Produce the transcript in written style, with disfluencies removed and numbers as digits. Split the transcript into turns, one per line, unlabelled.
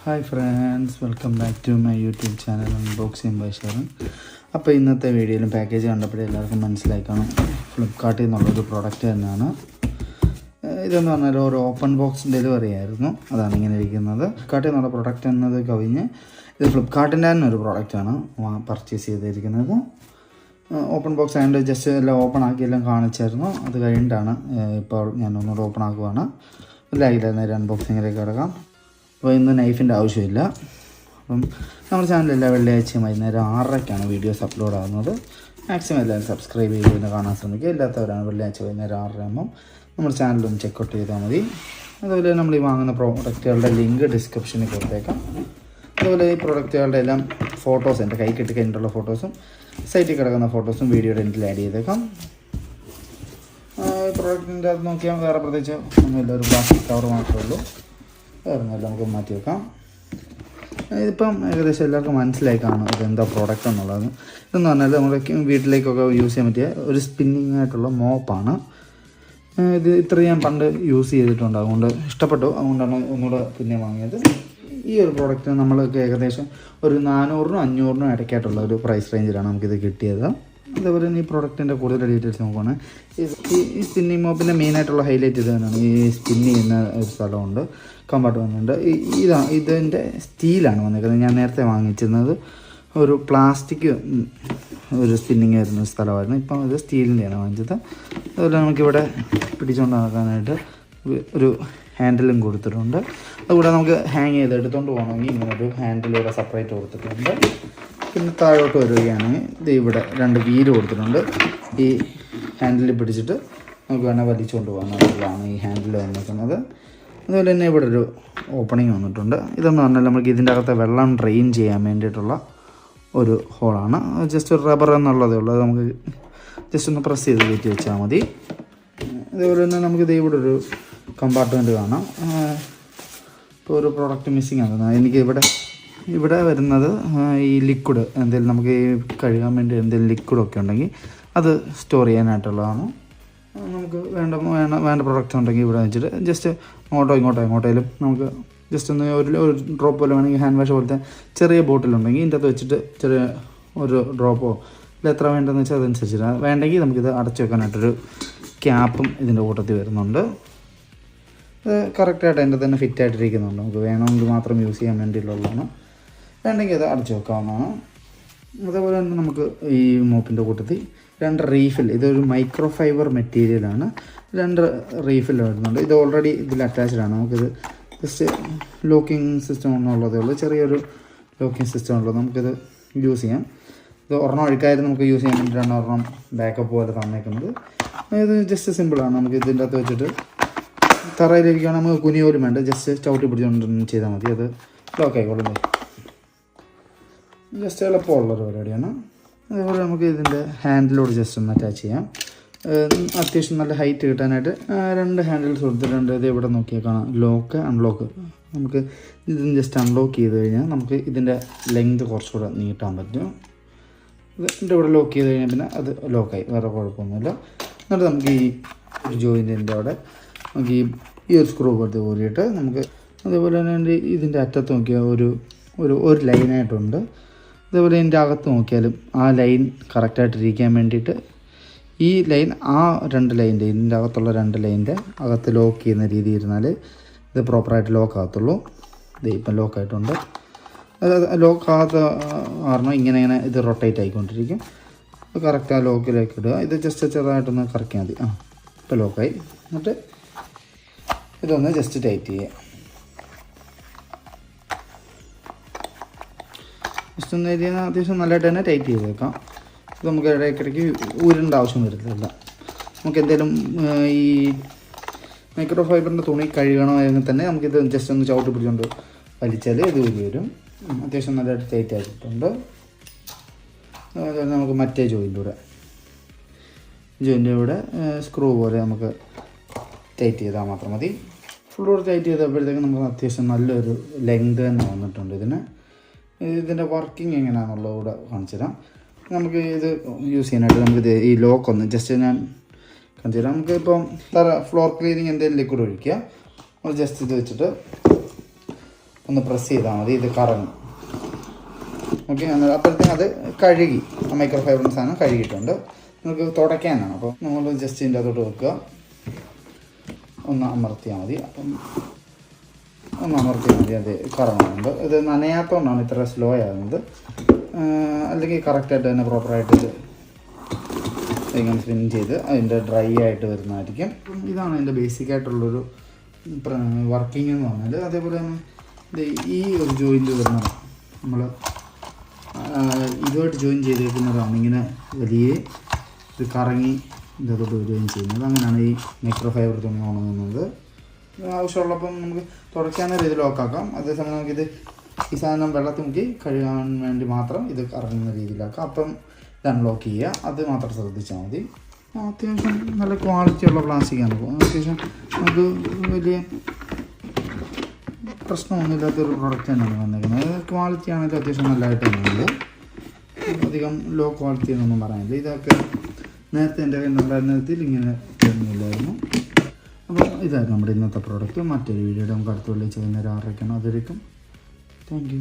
Hi friends, welcome back to my YouTube channel unboxing by Sherin. അപ്പോൾ ഇന്നത്തെ വീഡിയോയിലും package കണ്ടപ്പോഴേ എല്ലാവർക്കും മനസ്സിലായി കാണും, ഫ്ലിപ്കാർട്ടിൽ നിന്നുള്ളൊരു പ്രോഡക്റ്റ് തന്നെയാണ്. ഇതെന്ന് പറഞ്ഞാൽ ഒരു ഓപ്പൺ ബോക്സ് ഡെലിവറി ആയിരുന്നു, അതാണ് ഇങ്ങനെ ഇരിക്കുന്നത്. ഫ്ലിപ്കാർട്ടിൽ നിന്നുള്ള പ്രോഡക്റ്റ് എന്നത് കവിഞ്ഞ് ഇത് ഫ്ലിപ്കാർട്ടിൻ്റെ തന്നെ ഒരു പ്രോഡക്റ്റാണ് പർച്ചേസ് ചെയ്തിരിക്കുന്നത്. ഓപ്പൺ ബോക്സ് ആയതുകൊണ്ട് ജസ്റ്റ് എല്ലാം ഓപ്പൺ ആക്കി എല്ലാം കാണിച്ചായിരുന്നു. അത് കഴിഞ്ഞിട്ടാണ് ഇപ്പോൾ ഞാൻ ഒന്നുകൂടെ ഓപ്പൺ ആക്കുവാണ്. ലൈറ്റ് നേരെ അൺബോക്സിങ്ങിലേക്ക് കിടക്കാം. അപ്പോൾ ഇന്ന് നൈഫിൻ്റെ ആവശ്യമില്ല. അപ്പം നമ്മുടെ ചാനലിൽ വെള്ളിയാഴ്ച വൈകുന്നേരം 6:30ക്കാണ് വീഡിയോസ് അപ്ലോഡ് ആകുന്നത്. മാക്സിമം എല്ലാവരും സബ്സ്ക്രൈബ് ചെയ്ത് കാണാൻ ശ്രമിക്കുക. ഇല്ലാത്തവരാണ് വെള്ളിയാഴ്ച വൈകുന്നേരം 6:30 ആകുമ്പം നമ്മുടെ ചാനലൊന്ന് ചെക്കൗട്ട് ചെയ്താൽ മതി. അതുപോലെ നമ്മൾ ഈ വാങ്ങുന്ന പ്രോഡക്റ്റുകളുടെ ലിങ്ക് ഡിസ്ക്രിപ്ഷനിൽ കൊടുത്തേക്കാം. അതുപോലെ ഈ പ്രോഡക്റ്റുകളുടെ എല്ലാം ഫോട്ടോസ്, എൻ്റെ കൈ കിട്ടി കഴിഞ്ഞിട്ടുള്ള ഫോട്ടോസും സൈറ്റിൽ കിടക്കുന്ന ഫോട്ടോസും വീഡിയോയുടെ എൻഡിൽ ആഡ് ചെയ്തേക്കാം. പ്രോഡക്റ്റിൻ്റെ അത് നോക്കിയാൽ വേറെ പ്രത്യേകിച്ച് ഒന്നുമില്ല, ഒരു പ്ലാസ്റ്റിക് കവർ മാത്രമേ ഉള്ളൂ. വേറൊന്നുമില്ല, നമുക്ക് മാറ്റി വെക്കാം. ഇതിപ്പം ഏകദേശം എല്ലാവർക്കും മനസ്സിലായി കാണും ഇതെന്താ പ്രോഡക്റ്റ് എന്നുള്ളത്. ഇതെന്ന് പറഞ്ഞാൽ നമ്മുടെ വീട്ടിലേക്കൊക്കെ യൂസ് ചെയ്യാൻ പറ്റിയ ഒരു സ്പിന്നിങ് ആയിട്ടുള്ള മോപ്പാണ്. ഇത് ഇത്രയും ഞാൻ പണ്ട് യൂസ് ചെയ്തിട്ടുണ്ട്, അതുകൊണ്ട് ഇഷ്ടപ്പെട്ടു. അതുകൊണ്ടാണ് ഒന്നുകൂടെ പിന്നെ വാങ്ങിയത്. ഈ ഒരു പ്രോഡക്റ്റ് നമ്മൾക്ക് ഏകദേശം ഒരു 400-നും 500-നും ഇടയ്ക്കായിട്ടുള്ള ഒരു പ്രൈസ് റേഞ്ചിലാണ് നമുക്കിത് കിട്ടിയത്. അതേപോലെ തന്നെ ഈ പ്രോഡക്റ്റിൻ്റെ കൂടുതൽ ഡീറ്റെയിൽസ് നോക്കുകയാണ്. ഈ സ്പിന്നിങ് മോപ്പിൻ്റെ മെയിനായിട്ടുള്ള ഹൈലൈറ്റ് ഇത് തന്നെയാണ്. ഈ സ്പിന്ന് ചെയ്യുന്ന ഒരു സ്ഥലമുണ്ട്, കമ്പാർട്ട്മെൻ്റ് ഉണ്ട്. ഇതിൻ്റെ സ്റ്റീലാണ് വന്നിരിക്കുന്നത്. ഞാൻ നേരത്തെ വാങ്ങിച്ചിരുന്നത് ഒരു പ്ലാസ്റ്റിക് ഒരു സ്പിന്നിങ് വരുന്ന സ്ഥലമായിരുന്നു. ഇപ്പം ഇത് സ്റ്റീലിൻ്റെയാണ് വാങ്ങിച്ചത്. അതുപോലെ നമുക്കിവിടെ പിടിച്ചുകൊണ്ട് നടക്കാനായിട്ട് ഒരു ഹാൻഡിലും കൊടുത്തിട്ടുണ്ട്. അതുകൂടെ നമുക്ക് ഹാങ് ചെയ്ത് എടുത്തുകൊണ്ട് പോകണമെങ്കിൽ ഇങ്ങനൊരു ഹാൻഡിലൂടെ സെപ്പറേറ്റ് കൊടുത്തിട്ടുണ്ട്. പിന്നെ താഴോട്ട് വരികയാണെങ്കിൽ ഇത് ഇവിടെ 2 വീല് കൊടുത്തിട്ടുണ്ട്. ഈ ഹാൻഡിൽ പിടിച്ചിട്ട് നമുക്ക് വേണേൽ വലിച്ചുകൊണ്ട് പോകാനുള്ളതാണ് ഈ ഹാൻഡിൽ വന്നിരിക്കുന്നത്. അതുപോലെ തന്നെ ഇവിടെ ഒരു ഓപ്പണിങ് വന്നിട്ടുണ്ട്. ഇതെന്ന് പറഞ്ഞാൽ നമുക്ക് ഇതിൻ്റെ അകത്തെ വെള്ളം ഡ്രെയിൻ ചെയ്യാൻ വേണ്ടിയിട്ടുള്ള ഒരു ഹോളാണ്. ജസ്റ്റ് ഒരു റബ്ബർ എന്നുള്ളതേ ഉള്ളൂ. അത് നമുക്ക് ജസ്റ്റ് ഒന്ന് പ്രസ് ചെയ്ത് കയറ്റി വെച്ചാൽ മതി. അതേപോലെ തന്നെ നമുക്കിത് ഇവിടെ ഒരു കമ്പാർട്ട്മെൻറ്റ് കാണാം. ഇപ്പോൾ ഒരു പ്രോഡക്റ്റ് മിസ്സിങ് ആണ്. എനിക്ക് ഇവിടെ വരുന്നത് ഈ ലിക്വിഡ് എന്തെങ്കിലും നമുക്ക് ഈ കഴുകാൻ വേണ്ടി എന്തെങ്കിലും ലിക്വിഡൊക്കെ ഉണ്ടെങ്കിൽ അത് സ്റ്റോർ ചെയ്യാനായിട്ടുള്ളതാണ്. നമുക്ക് വേണ്ട പ്രോഡക്റ്റ് ഉണ്ടെങ്കിൽ ഇവിടെ വെച്ചിട്ട് ജസ്റ്റ് എങ്ങോട്ടേലും നമുക്ക് ജസ്റ്റ് ഒന്ന് ഒരു ഡ്രോപ്പ് പോലെ വേണമെങ്കിൽ ഹാൻഡ് വാഷ് പോലത്തെ ചെറിയ ബോട്ടിലുണ്ടെങ്കിൽ ഇതിൻ്റെ അകത്ത് വെച്ചിട്ട് ചെറിയ ഒരു ഡ്രോപ്പോ ഇല്ല എത്ര വേണ്ടതെന്ന് വെച്ചാൽ അതനുസരിച്ചിട്ട് വേണ്ടെങ്കിൽ നമുക്കിത് അടച്ചു വെക്കാനായിട്ടൊരു ക്യാപ്പും ഇതിൻ്റെ കൂട്ടത്തിൽ വരുന്നുണ്ട്. അത് കറക്റ്റായിട്ട് അതിൻ്റെ തന്നെ ഫിറ്റായിട്ടിരിക്കുന്നുണ്ട്. നമുക്ക് വേണമെങ്കിൽ മാത്രം യൂസ് ചെയ്യാൻ വേണ്ടിയിട്ടുള്ളതാണ്. വേണ്ടെങ്കിൽ അത് അടച്ചു വെക്കാവുന്നതാണ്. അതേപോലെ തന്നെ നമുക്ക് ഈ മോപ്പിൻ്റെ കൂട്ടത്തിൽ 2 റീഫിൽ, ഇതൊരു മൈക്രോ ഫൈബർ മെറ്റീരിയലാണ്. 2 റീഫിൽ വരുന്നുണ്ട്. ഇത് ഓൾറെഡി ഇതിൽ അറ്റാച്ച്ഡാണ്. നമുക്കിത് ജസ്റ്റ് ലോക്കിംഗ് സിസ്റ്റം ഒന്നുള്ളതേ ഉള്ളൂ, ചെറിയൊരു ലോക്കിംഗ് സിസ്റ്റം ഉള്ളൂ. നമുക്കിത് യൂസ് ചെയ്യാം. ഇത് ഒരെണ്ണം അഴുക്കായിട്ട് നമുക്ക് യൂസ് ചെയ്യാൻ വേണ്ടിയിട്ടാണ് ഒരെണ്ണം ബാക്കപ്പ് പോലെ തന്നേക്കുന്നത്. ഇത് ജസ്റ്റ് സിമ്പിളാണ്. നമുക്ക് ഇതിൻ്റെ അകത്ത് വെച്ചിട്ട് തറയിലിരിക്കുകയാണ്, നമുക്ക് കുനിയോലും വേണ്ട, ജസ്റ്റ് ചവിട്ടി പിടിച്ചുകൊണ്ട് ചെയ്താൽ മതി. അത് ലോക്ക് ആയിക്കോളും. ജസ്റ്റ് എളുപ്പമുള്ളൊരു പരിപാടിയാണ്. അതേപോലെ നമുക്ക് ഇതിൻ്റെ ഹാൻഡിലോട് ജസ്റ്റ് ഒന്ന് അറ്റാച്ച് ചെയ്യാം. അത്യാവശ്യം നല്ല ഹൈറ്റ് കിട്ടാനായിട്ട് 2 ഹാൻഡിൽസ് കൊടുത്തിട്ടുണ്ട്. ഇത് ഇവിടെ നോക്കിയാൽ കാണാം, ലോക്ക് അൺലോക്ക്. നമുക്ക് ഇതിന് ജസ്റ്റ് അൺലോക്ക് ചെയ്ത് കഴിഞ്ഞാൽ നമുക്ക് ഇതിൻ്റെ ലെങ്ത് കുറച്ചുകൂടെ നീട്ടാൻ പറ്റും. ഇതിൻ്റെ ഇവിടെ ലോക്ക് ചെയ്ത് കഴിഞ്ഞാൽ പിന്നെ അത് ലോക്കായി, വേറെ കുഴപ്പമൊന്നുമില്ല. എന്നിട്ട് നമുക്ക് ഈ ഒരു ജോയിൻറ്റിൻ്റെ അവിടെ നമുക്ക് ഈ ഒരു സ്ക്രൂ പോലത്തെ ഊരിയിട്ട് നമുക്ക് അതേപോലെ തന്നെ ഇതിൻ്റെ അറ്റത്ത് നോക്കിയാൽ ഒരു ലൈനായിട്ടുണ്ട്. അതേപോലെ ഇതിൻ്റെ അകത്ത് നോക്കിയാലും ആ ലൈൻ കറക്റ്റായിട്ടിരിക്കാൻ വേണ്ടിയിട്ട് ഈ ലൈൻ ആ 2 ലൈൻ്റെ ഇതിൻ്റെ അകത്തുള്ള 2 ലൈൻ്റെ അകത്ത് ലോക്ക് ചെയ്യുന്ന രീതി ഇരുന്നാൽ ഇത് പ്രോപ്പറായിട്ട് ലോക്ക് ആകത്തുള്ളൂ. ഇത് ഇപ്പം ലോക്കായിട്ടുണ്ട്. അത് ലോക്ക് ആകാത്ത കാരണം ഇങ്ങനെ ഇത് റൊട്ടേറ്റ് ആയിക്കൊണ്ടിരിക്കും. കറക്റ്റ് ആ ലോക്കിലേക്ക് ഇടുക. ഇത് ജസ്റ്റ് ചെറുതായിട്ടൊന്ന് കറക്കിയാൽ മതി. ഇപ്പോൾ ലോക്കായി. എന്നിട്ട് ഇതൊന്ന് ജസ്റ്റ് ടൈറ്റ് ചെയ്യുക. ജസ്റ്റ് ഒന്ന് അത്യാവശ്യം നല്ലതായിട്ട് തന്നെ ടൈറ്റ് ചെയ്ത് വെക്കാം. ഇത് നമുക്ക് ഇടയ്ക്കിടയ്ക്ക് ഊരേണ്ട ആവശ്യം വരുന്നില്ല. നമുക്ക് എന്തെങ്കിലും ഈ മൈക്രോ ഫൈബറിൻ്റെ തുണി കഴുകണമെങ്കിൽ തന്നെ നമുക്കിത് ജസ്റ്റ് ഒന്ന് ചവിട്ടി പിടിച്ചുകൊണ്ട് വലിച്ചാൽ ഇത് ഊരി വരും. അത്യാവശ്യം നല്ലതായിട്ട് ടൈറ്റ് ആയിട്ടുണ്ട്. അതുപോലെ നമുക്ക് മറ്റേ ജോയിൻ്റെ ഇവിടെ സ്ക്രൂ പോലെ നമുക്ക് ടൈറ്റ് ചെയ്താൽ മാത്രം മതി. ഫുള്ളോട് ടൈറ്റ് ചെയ്തപ്പോഴത്തേക്കും നമുക്ക് അത്യാവശ്യം നല്ലൊരു ലെങ്ത് തന്നെ വന്നിട്ടുണ്ട്. ഇതിൻ്റെ വർക്കിംഗ് എങ്ങനെയാണെന്നുള്ളത് കൂടെ കാണിച്ചു തരാം. നമുക്ക് ഇത് യൂസ് ചെയ്യാനായിട്ട് നമുക്കിത് ഈ ലോക്കൊന്ന് ജസ്റ്റ് ഞാൻ കാണിച്ചു തരാം. നമുക്കിപ്പം ഫ്ലോർ ക്ലീനിങ് എന്തെങ്കിലും ലിക്വിഡ് ഒഴിക്കുക. നമ്മൾ ജസ്റ്റ് ഇത് വെച്ചിട്ട് ഒന്ന് പ്രസ് ചെയ്താൽ മതി, ഇത് കറങ്ങും. ഓക്കെ, അപ്പോഴത്തേക്കും അത് കഴുകി, ആ മൈക്രോ ഫൈബർ സാധനം കഴുകിയിട്ടുണ്ട്. നമുക്ക് തുടയ്ക്കാനാണ്. അപ്പോൾ നമ്മൾ ജസ്റ്റ് ഇതിൻ്റെ അകത്തോട്ട് വെക്കുക, ഒന്ന് അമർത്തിയാൽ മതി. അപ്പം ഒന്ന് അമർത്തിയാൽ മതി, അത് കറങ്ങുന്നുണ്ട്. ഇത് നനയാത്തതുകൊണ്ടാണ് ഇത്ര സ്ലോ ആകുന്നത്. അല്ലെങ്കിൽ കറക്റ്റായിട്ട് തന്നെ പ്രോപ്പറായിട്ട് ഇത് ഇങ്ങനെ സ്പിൻ ചെയ്ത് അതിൻ്റെ ഡ്രൈ ആയിട്ട് വരുന്നതായിരിക്കും. ഇതാണ് അതിൻ്റെ ബേസിക്കായിട്ടുള്ളൊരു വർക്കിംഗ് എന്ന് പറഞ്ഞാൽ. അതേപോലെ തന്നെ ഈ ഒരു ജോയിൻ്റ് വരുന്നത് നമ്മൾ ഇതുമായിട്ട് ജോയിൻ ചെയ്തേക്കുന്നതാണ്. ഇങ്ങനെ വലിയ ഇത് കറങ്ങി ഇതോട്ട് വരികയും ചെയ്യുന്നത്. അങ്ങനെയാണ് ഈ മൈക്രോ ഫൈബർ തുണി ഉണങ്ങുന്നത്. ആവശ്യമുള്ളപ്പം നമുക്ക് തുടയ്ക്കാവുന്ന രീതിയിൽ ലോക്കാക്കാം. അതേസമയം നമുക്കിത് ഈ സാധനം വെള്ളത്തിൽ മുക്കി കഴുകാൻ വേണ്ടി മാത്രം ഇത് കറങ്ങുന്ന രീതിയിലാക്കാം. അപ്പം ഇത് അൺലോക്ക് ചെയ്യുക, അത് മാത്രം ശ്രദ്ധിച്ചാൽ മതി. അത്യാവശ്യം നല്ല ക്വാളിറ്റിയുള്ള പ്ലാസ്റ്റിക്കാണ്. അത്യാവശ്യം നമുക്ക് വലിയ പ്രശ്നമൊന്നുമില്ലാത്തൊരു പ്രൊഡക്റ്റ് തന്നെയാണ് വന്നേക്കുന്നത്. ക്വാളിറ്റി ആണെങ്കിലും അത്യാവശ്യം നല്ലതായിട്ട് തന്നെയുണ്ട്. അധികം ലോ ക്വാളിറ്റി എന്നൊന്നും പറയാനില്ല. ഇതൊക്കെ നേരത്തെ എൻ്റെ കയ്യിലുണ്ടായിരുന്ന വിധത്തിൽ ഇങ്ങനെ ഒന്നുമില്ലായിരുന്നു. അപ്പോൾ ഇതായിരുന്നു നമ്മുടെ ഇന്നത്തെ പ്രോഡക്റ്റ്. മറ്റൊരു വീഡിയോയുടെ നമുക്ക് അടുത്ത വെള്ളിയാഴ്ച വൈകുന്നേരം 6:00 അതുവരേക്കും താങ്ക് യു.